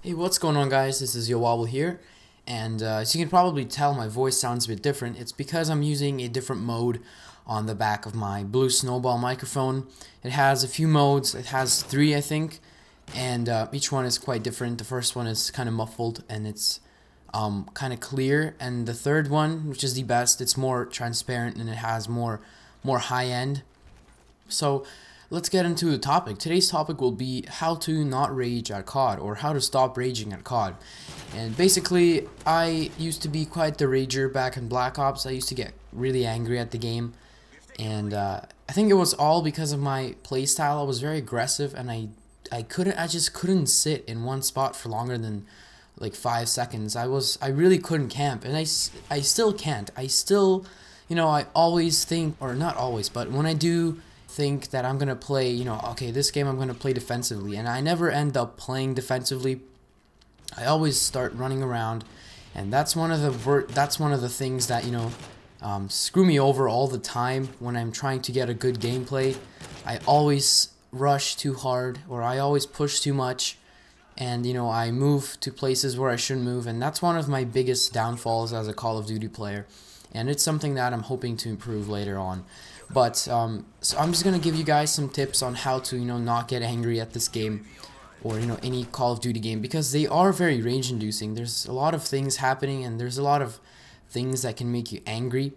Hey, what's going on, guys? This is Yowabble here, and as you can probably tell, my voice sounds a bit different. It's because I'm using a different mode on the back of my Blue Snowball microphone. It has a few modes. It has 3, I think, and each one is quite different. The first one is kind of muffled, and it's kind of clear, and the third one, which is the best, it's more transparent, and it has more high-end. So let's get into the topic. Today's topic will be how to not rage at COD, or how to stop raging at COD. And basically, I used to be quite the rager back in Black Ops. I used to get really angry at the game, and I think it was all because of my playstyle. I was very aggressive, and I just couldn't sit in one spot for longer than like 5 seconds. I really couldn't camp, and I still can't. I still, I always think, or not always, but when I do think that I'm gonna play, okay, this game I'm gonna play defensively, and I never end up playing defensively. I always start running around, and that's one of the things that screw me over all the time when I'm trying to get a good gameplay. I always rush too hard, or I always push too much, and I move to places where I shouldn't move, and that's one of my biggest downfalls as a Call of Duty player, and it's something that I'm hoping to improve later on. But so I'm just gonna give you guys some tips on how to not get angry at this game, or any Call of Duty game, because they are very rage inducing. There's a lot of things happening, and there's a lot of things that can make you angry.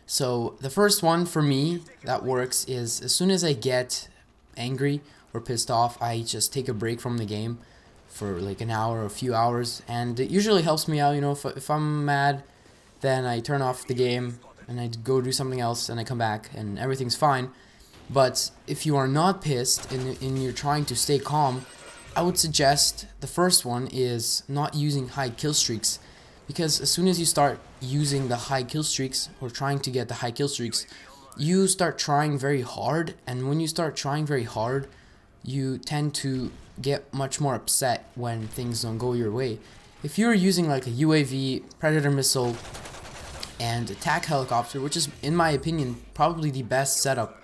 So the first one for me that works is, as soon as I get angry or pissed off, I just take a break from the game for like an hour or a few hours, and it usually helps me out. If I'm mad, then I turn off the game and I go do something else, and I come back and everything's fine. But if you are not pissed and you're trying to stay calm, I would suggest the first one is not using high kill streaks, because as soon as you start using the high kill streaks, or trying to get the high kill streaks, you start trying very hard, and when you start trying very hard, you tend to get much more upset when things don't go your way. If you're using like a UAV, Predator missile, and attack helicopter, which is, in my opinion, probably the best setup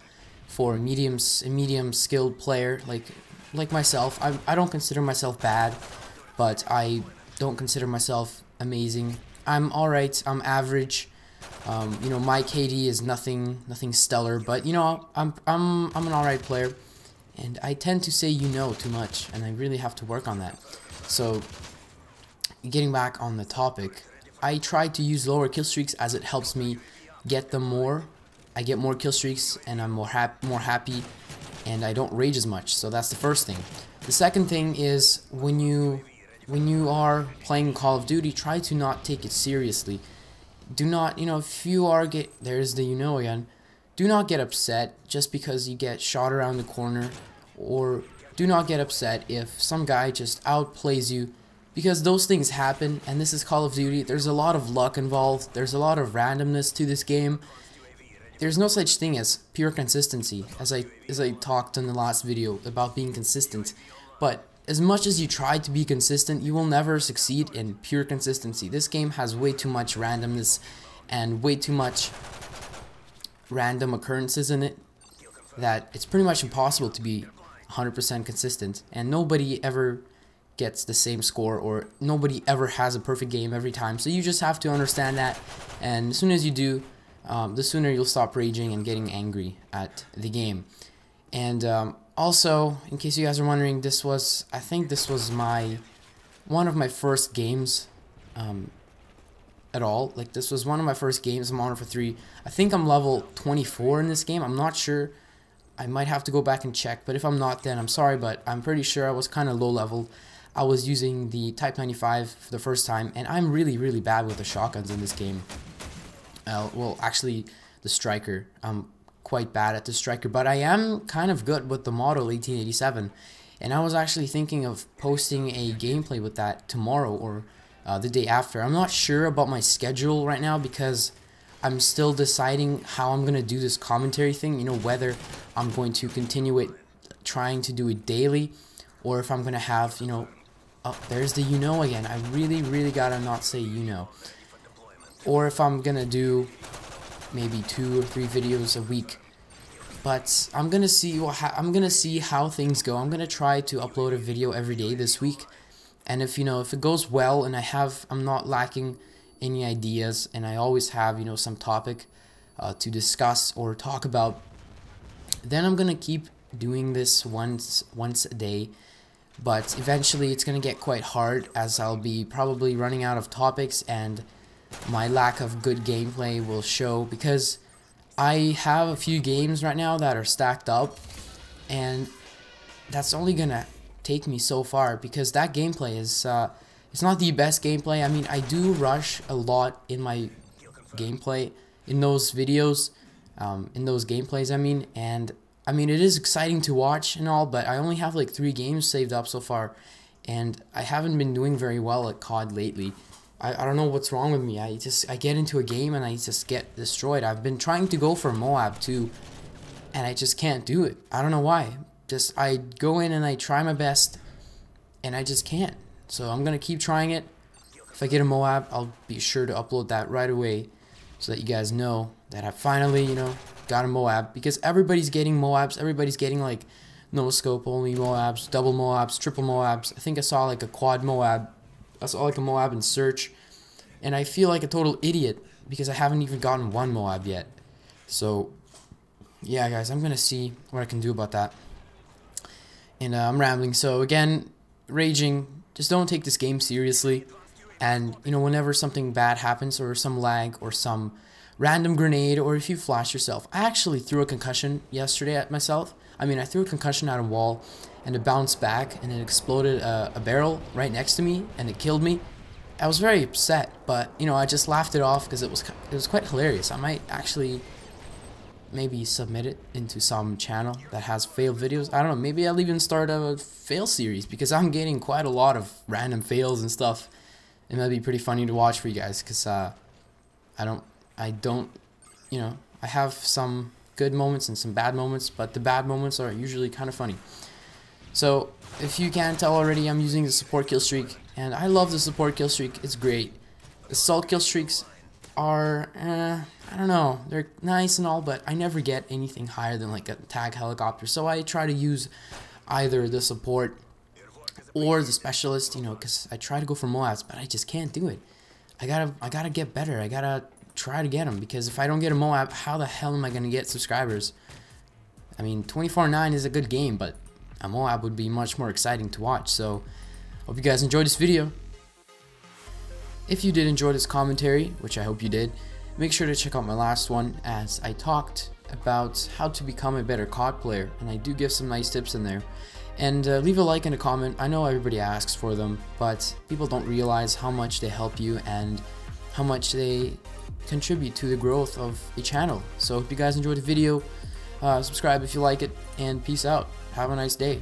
for a medium skilled player like myself. I don't consider myself bad, but I don't consider myself amazing. I'm alright. I'm average. My KD is nothing stellar, but I'm an alright player, and I tend to say too much, and I really have to work on that. So, getting back on the topic, I try to use lower kill streaks as it helps me get them more. I get more kill streaks, and I'm more happy, and I don't rage as much. So that's the first thing. The second thing is, when you are playing Call of Duty, try to not take it seriously. Do not, if you are there's the again. Do not get upset just because you get shot around the corner, or do not get upset if some guy just outplays you. Because those things happen, and this is Call of Duty. There's a lot of luck involved. There's a lot of randomness to this game. There's no such thing as pure consistency, as I talked in the last video about being consistent. But as much as you try to be consistent, you will never succeed in pure consistency. This game has way too much randomness and way too much random occurrences in it that it's pretty much impossible to be 100% consistent, and nobody ever gets the same score, or nobody ever has a perfect game every time. So you just have to understand that, and as soon as you do, the sooner you'll stop raging and getting angry at the game. And also, in case you guys are wondering, I think this was one of my first games at all. Like, this was one of my first games. I'm on for 3. I think I'm level 24 in this game. I'm not sure. I might have to go back and check, but if I'm not, then I'm sorry, but I'm pretty sure I was kind of low level. I was using the Type 95 for the first time, and I'm really bad with the shotguns in this game. Well, actually, the striker. I'm quite bad at the striker, but I am kind of good with the Model 1887. And I was actually thinking of posting a gameplay with that tomorrow, or the day after. I'm not sure about my schedule right now, because I'm still deciding how I'm going to do this commentary thing, whether I'm going to continue it, trying to do it daily, or if I'm going to have, oh, there's the again. I really gotta not say or if I'm gonna do maybe 2 or 3 videos a week. But I'm gonna see how things go. I'm gonna try to upload a video every day this week, And if if it goes well and I'm not lacking any ideas, and I always have some topic to discuss or talk about, then I'm gonna keep doing this once a day. But eventually it's gonna get quite hard, as I'll be probably running out of topics and my lack of good gameplay will show, because I have a few games right now that are stacked up, and that's only gonna take me so far, because that gameplay is it's not the best gameplay. I mean, I do rush a lot in my gameplay, in those videos, in those gameplays, and I mean, it is exciting to watch and all, but I only have like 3 games saved up so far, and I haven't been doing very well at COD lately. I don't know what's wrong with me. I get into a game and I just get destroyed. I've been trying to go for Moab too, and I just can't do it. I don't know why. I go in and I try my best, and I just can't. So I'm gonna keep trying it. If I get a Moab, I'll be sure to upload that right away, so that you guys know that I finally, got a Moab, because everybody's getting Moabs. Everybody's getting like no scope only Moabs, double Moabs, triple Moabs. I think I saw like a quad Moab. I saw like a Moab in search, and I feel like a total idiot because I haven't even gotten 1 Moab yet. So yeah, guys, I'm gonna see what I can do about that. And I'm rambling. So again, raging. Just don't take this game seriously. And whenever something bad happens, or some lag, or some random grenade, or if you flash yourself. I actually threw a concussion yesterday at myself. I mean, I threw a concussion at a wall, and it bounced back, and it exploded a barrel right next to me, and it killed me. I was very upset, but I just laughed it off because it was quite hilarious. I might actually maybe submit it into some channel that has fail videos. I don't know, maybe I'll even start a fail series, because I'm getting quite a lot of random fails and stuff. It might be pretty funny to watch for you guys, because I have some good moments and some bad moments, but the bad moments are usually kind of funny. So if you can't tell already, I'm using the support kill streak, and I love the support kill streak. It's great. Assault kill streaks are, I don't know, they're nice and all, but I never get anything higher than like a tag helicopter. So I try to use either the support or the specialist, because I try to go for Moabs, but I just can't do it. I gotta get better. I gotta try to get them, because if I don't get a Moab, how the hell am I gonna get subscribers? I mean, 24/9 is a good game, but a Moab would be much more exciting to watch. So hope you guys enjoyed this video. If you did enjoy this commentary, which I hope you did, make sure to check out my last one, as I talked about how to become a better COD player, and I do give some nice tips in there. And leave a like and a comment. I know everybody asks for them, but people don't realize how much they help you and how much they contribute to the growth of a channel. So if you guys enjoyed the video, subscribe if you like it, and peace out. Have a nice day.